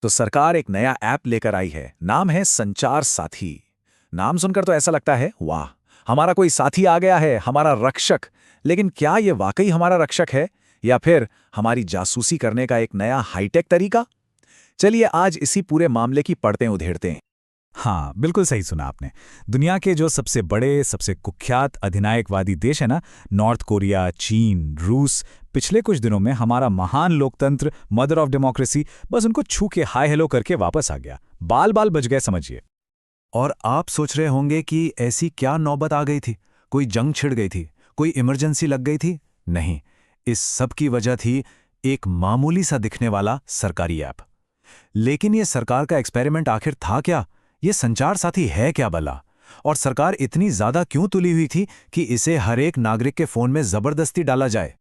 तो सरकार एक नया ऐप लेकर आई है। नाम है संचार साथी। नाम सुनकर तो ऐसा लगता है वाह, हमारा कोई साथी आ गया है, हमारा रक्षक। लेकिन क्या ये वाकई हमारा रक्षक है या फिर हमारी जासूसी करने का एक नया हाईटेक तरीका? चलिए आज इसी पूरे मामले की परतें उधेड़ते हैं। हाँ, बिल्कुल सही सुना आपने। दुनिया के जो सबसे बड़े, सबसे कुख्यात अधिनायकवादी देश है ना, नॉर्थ कोरिया, चीन, रूस, पिछले कुछ दिनों में हमारा महान लोकतंत्र, मदर ऑफ डेमोक्रेसी, बस उनको छू के हाय हेलो करके वापस आ गया। बाल बाल बच गए समझिए। और आप सोच रहे होंगे कि ऐसी क्या नौबत आ गई थी, कोई जंग छिड़ गई थी, कोई इमरजेंसी लग गई थी? नहीं, इस सब की वजह थी एक मामूली सा दिखने वाला सरकारी ऐप। लेकिन ये सरकार का एक्सपेरिमेंट आखिर था क्या? ये संचार साथी है क्या भला? और सरकार इतनी ज्यादा क्यों तुली हुई थी कि इसे हर एक नागरिक के फोन में जबरदस्ती डाला जाए?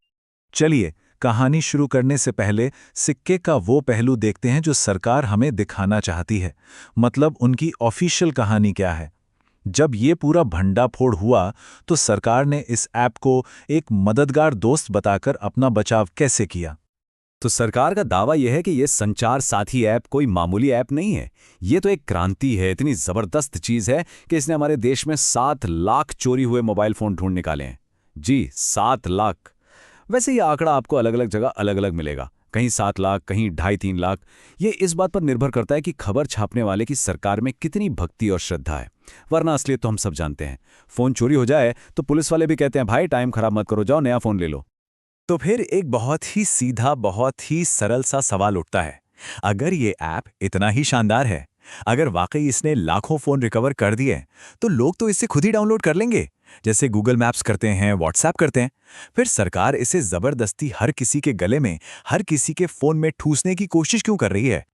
चलिए कहानी शुरू करने से पहले सिक्के का वो पहलू देखते हैं जो सरकार हमें दिखाना चाहती है। मतलब उनकी ऑफिशियल कहानी क्या है। जब ये पूरा भंडाफोड़ हुआ तो सरकार ने इस ऐप को एक मददगार दोस्त बताकर अपना बचाव कैसे किया? तो सरकार का दावा यह है कि ये संचार साथी ऐप कोई मामूली ऐप नहीं है। ये तो एक क्रांति है, इतनी जबरदस्त चीज है कि इसने हमारे देश में 7 लाख चोरी हुए मोबाइल फोन ढूंढ निकाले हैं। जी, 7 लाख। वैसे ये आंकड़ा आपको अलग अलग जगह अलग अलग मिलेगा, कहीं 7 लाख, कहीं 2.5-3 लाख। ये इस बात पर निर्भर करता है कि खबर छापने वाले की सरकार में कितनी भक्ति और श्रद्धा है। वरना असलियत तो हम सब जानते हैं। फोन चोरी हो जाए तो पुलिस वाले भी कहते हैं भाई टाइम खराब मत करो, जाओ नया फोन ले लो। तो फिर एक बहुत ही सीधा, बहुत ही सरल सा सवाल उठता है। अगर ये ऐप इतना ही शानदार है, अगर वाकई इसने लाखों फोन रिकवर कर दिए, तो लोग तो इसे खुद ही डाउनलोड कर लेंगे, जैसे गूगल मैप्स करते हैं, व्हाट्सएप करते हैं। फिर सरकार इसे जबरदस्ती हर किसी के गले में, हर किसी के फोन में ठूसने की कोशिश क्यों कर रही है?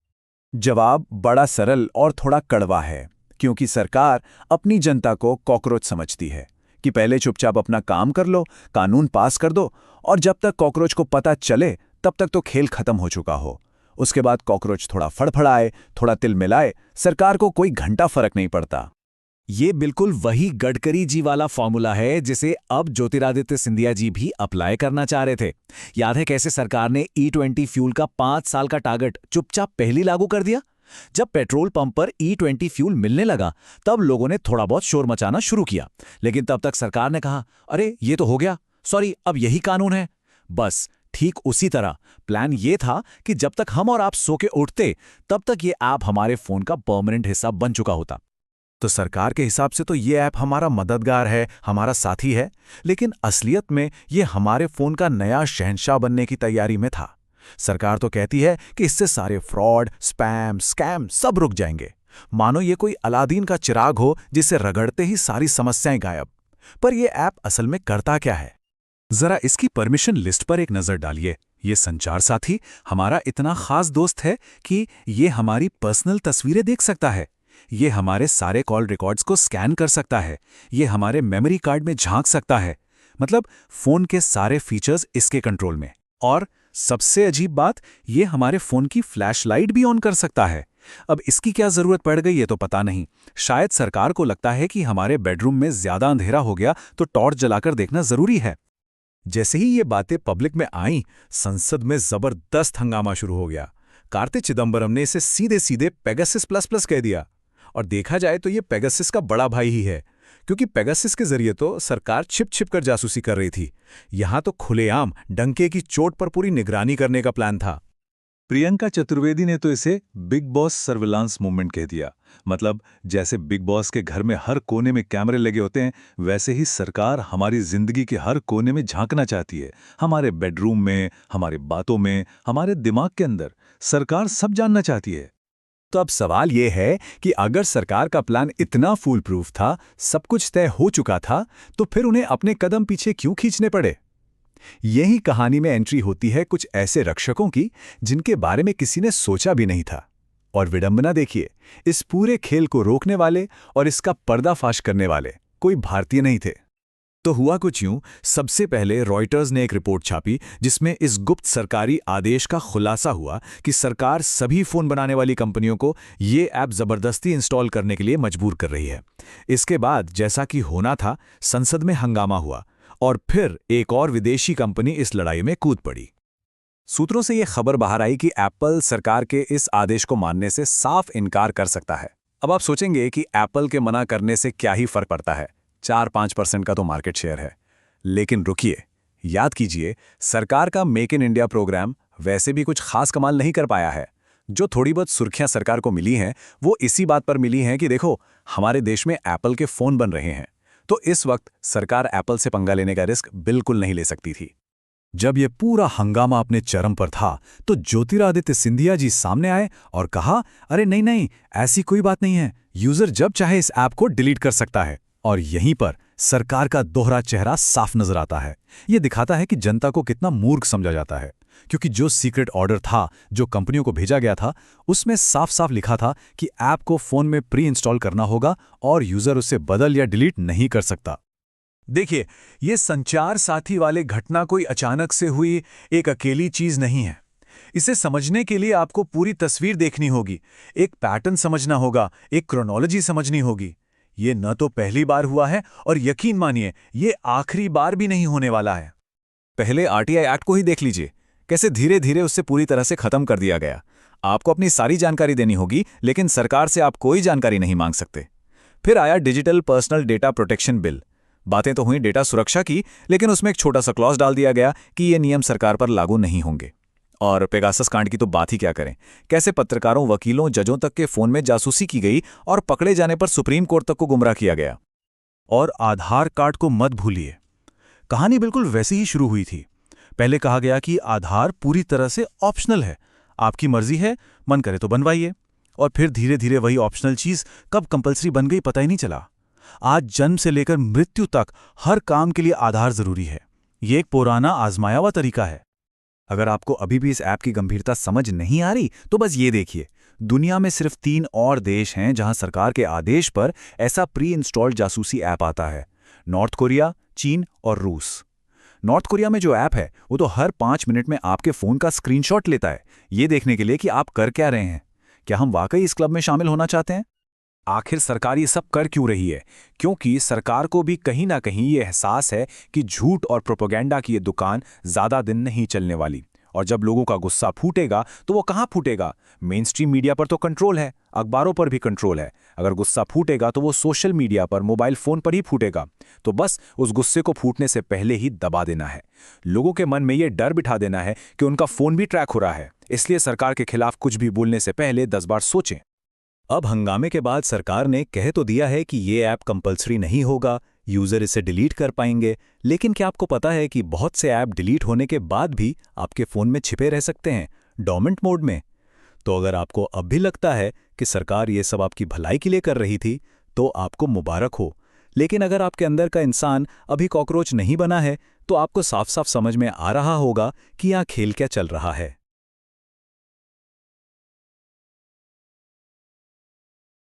जवाब बड़ा सरल और थोड़ा कड़वा है, क्योंकि सरकार अपनी जनता को कॉकरोच समझती है कि पहले चुपचाप अपना काम कर लो, कानून पास कर दो, और जब तक कॉकरोच को पता चले तब तक तो खेल खत्म हो चुका हो। उसके बाद कॉकरोच थोड़ा फड़फड़ाए, थोड़ा तिल मिलाए, सरकार को कोई घंटा फर्क नहीं पड़ता। ये बिल्कुल वही गडकरी जी वाला फॉर्मूला है जिसे अब ज्योतिरादित्य सिंधिया जी भी अप्लाई करना चाह रहे थे। याद है कैसे सरकार ने E20 फ्यूल का 5 साल का टारगेट चुपचाप पहली लागू कर दिया? जब पेट्रोल पंप पर E20 फ्यूल मिलने लगा तब लोगों ने थोड़ा बहुत शोर मचाना शुरू किया, लेकिन तब तक सरकार ने कहा अरे ये तो हो गया, सॉरी अब यही कानून है। बस ठीक उसी तरह प्लान ये था कि जब तक हम और आप सो के उठते तब तक ये ऐप हमारे फोन का परमानेंट हिस्सा बन चुका होता। तो सरकार के हिसाब से तो ये ऐप हमारा मददगार है, हमारा साथी है, लेकिन असलियत में ये हमारे फोन का नया शहंशाह बनने की तैयारी में था। सरकार तो कहती है कि इससे सारे फ्रॉड, स्पैम, स्कैम सब रुक जाएंगे। मानो ये कोई अलादीन का चिराग हो जिसे रगड़ते ही सारी समस्याएं गायब। पर यह ऐप असल में करता क्या है? जरा इसकी परमिशन लिस्ट पर एक नजर डालिए। ये संचार साथी हमारा इतना खास दोस्त है कि ये हमारी पर्सनल तस्वीरें देख सकता है, ये हमारे सारे कॉल रिकॉर्ड्स को स्कैन कर सकता है, ये हमारे मेमोरी कार्ड में झांक सकता है। मतलब फोन के सारे फीचर्स इसके कंट्रोल में। और सबसे अजीब बात, ये हमारे फोन की फ्लैशलाइट भी ऑन कर सकता है। अब इसकी क्या जरूरत पड़ गई ये तो पता नहीं। शायद सरकार को लगता है कि हमारे बेडरूम में ज्यादा अंधेरा हो गया तो टॉर्च जलाकर देखना जरूरी है। जैसे ही ये बातें पब्लिक में आईं, संसद में जबरदस्त हंगामा शुरू हो गया। कार्ति चिदंबरम ने इसे सीधे सीधे पेगासस प्लस प्लस कह दिया। और देखा जाए तो ये पेगासस का बड़ा भाई ही है, क्योंकि पेगासस के जरिए तो सरकार छिप छिप कर जासूसी कर रही थी। यहां तो खुलेआम डंके की चोट पर पूरी निगरानी करने का प्लान था। प्रियंका चतुर्वेदी ने तो इसे बिग बॉस सर्विलांस मूवमेंट कह दिया। मतलब जैसे बिग बॉस के घर में हर कोने में कैमरे लगे होते हैं, वैसे ही सरकार हमारी जिंदगी के हर कोने में झांकना चाहती है। हमारे बेडरूम में, हमारी बातों में, हमारे दिमाग के अंदर सरकार सब जानना चाहती है। तो अब सवाल ये है कि अगर सरकार का प्लान इतना फूल प्रूफ था, सब कुछ तय हो चुका था, तो फिर उन्हें अपने कदम पीछे क्यों खींचने पड़े? यही कहानी में एंट्री होती है कुछ ऐसे रक्षकों की जिनके बारे में किसी ने सोचा भी नहीं था। और विडंबना देखिए, इस पूरे खेल को रोकने वाले और इसका पर्दाफाश करने वाले कोई भारतीय नहीं थे। तो हुआ कुछ यूं, सबसे पहले रॉयटर्स ने एक रिपोर्ट छापी जिसमें इस गुप्त सरकारी आदेश का खुलासा हुआ कि सरकार सभी फोन बनाने वाली कंपनियों को ये ऐप जबरदस्ती इंस्टॉल करने के लिए मजबूर कर रही है। इसके बाद जैसा कि होना था, संसद में हंगामा हुआ और फिर एक और विदेशी कंपनी इस लड़ाई में कूद पड़ी। सूत्रों से ये खबर बाहर आई कि एप्पल सरकार के इस आदेश को मानने से साफ इनकार कर सकता है। अब आप सोचेंगे कि एप्पल के मना करने से क्या ही फर्क पड़ता है, 4-5% का तो मार्केट शेयर है। लेकिन रुकिए, याद कीजिए, सरकार का मेक इन इंडिया प्रोग्राम वैसे भी कुछ खास कमाल नहीं कर पाया है। जो थोड़ी बहुत सुर्खियां सरकार को मिली हैं, वो इसी बात पर मिली हैं कि देखो, हमारे देश में एप्पल के फोन बन रहे हैं। तो इस वक्त सरकार एप्पल से पंगा लेने का रिस्क बिल्कुल नहीं ले सकती थी। जब ये पूरा हंगामा अपने चरम पर था, तो ज्योतिरादित्य सिंधिया जी सामने आए और कहा, अरे नहीं नहीं, ऐसी कोई बात नहीं है, यूजर जब चाहे इस ऐप को डिलीट कर सकता है। और यहीं पर सरकार का दोहरा चेहरा साफ नजर आता है। ये दिखाता है कि जनता को कितना मूर्ख समझा जाता है, क्योंकि जो सीक्रेट ऑर्डर था जो कंपनियों को भेजा गया था, उसमें साफ साफ लिखा था कि ऐप को फोन में प्री इंस्टॉल करना होगा और यूजर उसे बदल या डिलीट नहीं कर सकता। देखिए, ये संचार साथी वाले घटना कोई अचानक से हुई एक अकेली चीज नहीं है। इसे समझने के लिए आपको पूरी तस्वीर देखनी होगी, एक पैटर्न समझना होगा, एक क्रोनोलॉजी समझनी होगी। ये न तो पहली बार हुआ है और यकीन मानिए ये आखिरी बार भी नहीं होने वाला है। पहले आरटीआई एक्ट को ही देख लीजिए, कैसे धीरे धीरे उससे पूरी तरह से खत्म कर दिया गया। आपको अपनी सारी जानकारी देनी होगी, लेकिन सरकार से आप कोई जानकारी नहीं मांग सकते। फिर आया digital personal data protection bill. बातें तो हुई डेटा सुरक्षा की, लेकिन उसमें एक छोटा सा क्लॉज डाल दिया गया कि ये नियम सरकार पर लागू नहीं होंगे। और पेगासस कांड की तो बात ही क्या करें, कैसे पत्रकारों, वकीलों, जजों तक के फोन में जासूसी की गई और पकड़े जाने पर सुप्रीम कोर्ट तक को गुमराह किया गया। और आधार कार्ड को मत भूलिए, कहानी बिल्कुल वैसी ही शुरू हुई थी। पहले कहा गया कि आधार पूरी तरह से ऑप्शनल है, आपकी मर्जी है, मन करे तो बनवाइए। और फिर धीरे धीरे वही ऑप्शनल चीज कब कंपलसरी बन गई पता ही नहीं चला। आज जन्म से लेकर मृत्यु तक हर काम के लिए आधार जरूरी है। ये एक पुराना आजमाया हुआ तरीका है। अगर आपको अभी भी इस ऐप की गंभीरता समझ नहीं आ रही, तो बस ये देखिए, दुनिया में सिर्फ 3 और देश हैं जहां सरकार के आदेश पर ऐसा प्री इंस्टॉल्ड जासूसी ऐप आता है: नॉर्थ कोरिया, चीन और रूस। नॉर्थ कोरिया में जो ऐप है, वो तो हर 5 मिनट में आपके फोन का स्क्रीनशॉट लेता है, ये देखने के लिए कि आप कर क्या रहे हैं। क्या हम वाकई इस क्लब में शामिल होना चाहते हैं? आखिर सरकार ये सब कर क्यों रही है? क्योंकि सरकार को भी कहीं ना कहीं ये एहसास है कि झूठ और प्रोपेगेंडा की ये दुकान ज़्यादा दिन नहीं चलने वाली। और जब लोगों का गुस्सा फूटेगा तो वो कहाँ फूटेगा? मेन स्ट्रीम मीडिया पर तो कंट्रोल है, अखबारों पर भी कंट्रोल है। अगर गुस्सा फूटेगा तो वो सोशल मीडिया पर, मोबाइल फ़ोन पर ही फूटेगा। तो बस उस गुस्से को फूटने से पहले ही दबा देना है। लोगों के मन में ये डर बिठा देना है कि उनका फ़ोन भी ट्रैक हो रहा है। इसलिए सरकार के खिलाफ कुछ भी बोलने से पहले 10 बार सोचें। अब हंगामे के बाद सरकार ने कह तो दिया है कि ये ऐप कंपलसरी नहीं होगा, यूजर इसे डिलीट कर पाएंगे, लेकिन क्या आपको पता है कि बहुत से ऐप डिलीट होने के बाद भी आपके फोन में छिपे रह सकते हैं, डोरमेंट मोड में? तो अगर आपको अब भी लगता है कि सरकार ये सब आपकी भलाई के लिए कर रही थी, तो आपको मुबारक हो। लेकिन अगर आपके अंदर का इंसान अभी कॉकरोच नहीं बना है, तो आपको साफ साफ समझ में आ रहा होगा कि यहाँ खेल क्या चल रहा है।